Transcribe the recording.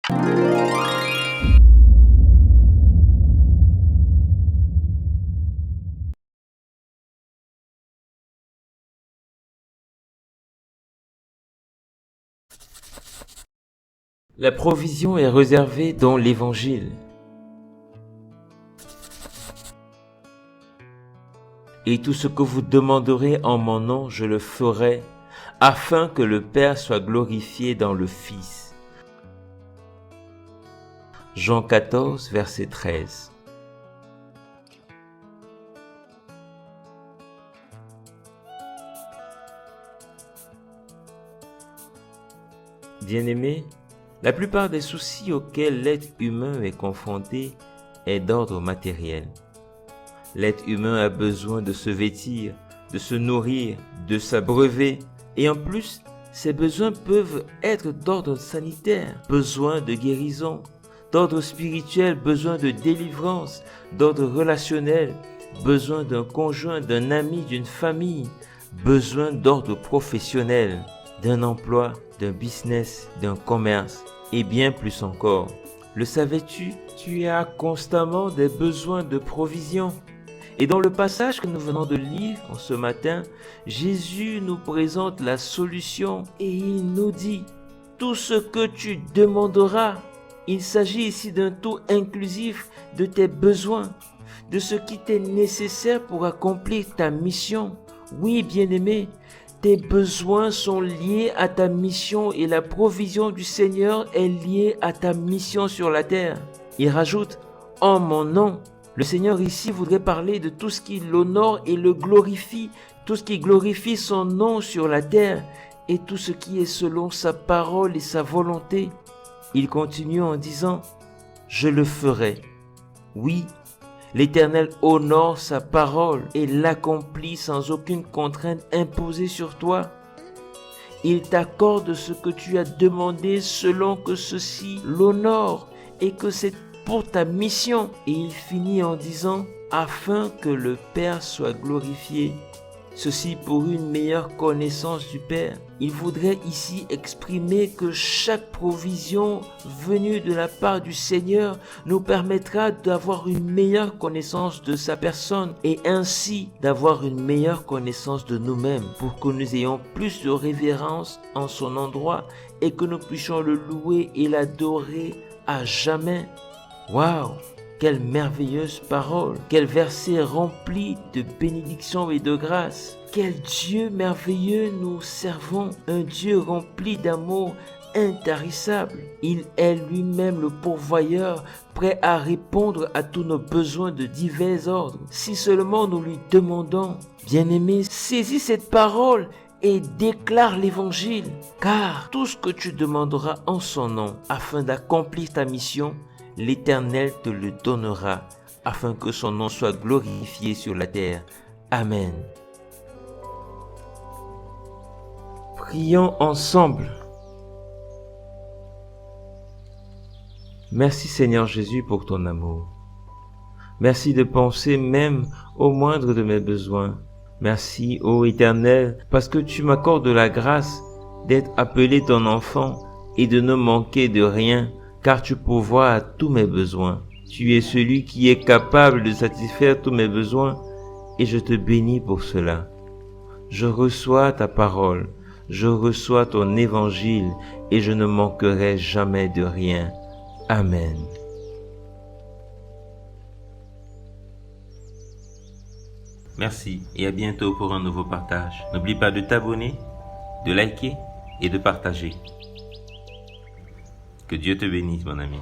La provision est réservée dans l'Évangile. Et tout ce que vous demanderez en mon nom, je le ferai, afin que le Père soit glorifié dans le Fils. Jean 14, verset 13. Bien-aimés, la plupart des soucis auxquels l'être humain est confronté est d'ordre matériel. L'être humain a besoin de se vêtir, de se nourrir, de s'abreuver, et en plus, ces besoins peuvent être d'ordre sanitaire, besoin de guérison, d'ordre spirituel, besoin de délivrance, d'ordre relationnel, besoin d'un conjoint, d'un ami, d'une famille, besoin d'ordre professionnel, d'un emploi, d'un business, d'un commerce, et bien plus encore. Le savais-tu? Tu as constamment des besoins de provision. Et dans le passage que nous venons de lire en ce matin, Jésus nous présente la solution et il nous dit « Tout ce que tu demanderas », il s'agit ici d'un tout inclusif de tes besoins, de ce qui t'est nécessaire pour accomplir ta mission. Oui, bien-aimé, tes besoins sont liés à ta mission et la provision du Seigneur est liée à ta mission sur la terre. Il rajoute « En mon nom ». Le Seigneur ici voudrait parler de tout ce qui l'honore et le glorifie, tout ce qui glorifie son nom sur la terre et tout ce qui est selon sa parole et sa volonté. Il continue en disant « Je le ferai ». Oui, l'Éternel honore sa parole et l'accomplit sans aucune contrainte imposée sur toi. Il t'accorde ce que tu as demandé selon que ceci l'honore et que c'est pour ta mission. Et il finit en disant « afin que le Père soit glorifié ». Ceci pour une meilleure connaissance du Père. Il voudrait ici exprimer que chaque provision venue de la part du Seigneur nous permettra d'avoir une meilleure connaissance de sa personne et ainsi d'avoir une meilleure connaissance de nous-mêmes pour que nous ayons plus de révérence en son endroit et que nous puissions le louer et l'adorer à jamais. Waouh! Quelle merveilleuse parole! Quel verset rempli de bénédictions et de grâce! Quel Dieu merveilleux nous servons! Un Dieu rempli d'amour intarissable. Il est lui-même le pourvoyeur, prêt à répondre à tous nos besoins de divers ordres. Si seulement nous lui demandons, bien-aimé, saisis cette parole et déclare l'évangile, car tout ce que tu demanderas en son nom afin d'accomplir ta mission, l'Éternel te le donnera, afin que son nom soit glorifié sur la terre. Amen. Prions ensemble. Merci Seigneur Jésus pour ton amour. Merci de penser même au moindre de mes besoins. Merci, ô Éternel, parce que tu m'accordes la grâce d'être appelé ton enfant et de ne manquer de rien, car tu pourvois à tous mes besoins. Tu es celui qui est capable de satisfaire tous mes besoins et je te bénis pour cela. Je reçois ta parole, je reçois ton évangile et je ne manquerai jamais de rien. Amen. Merci et à bientôt pour un nouveau partage. N'oublie pas de t'abonner, de liker et de partager. Que Dieu te bénisse, mon ami.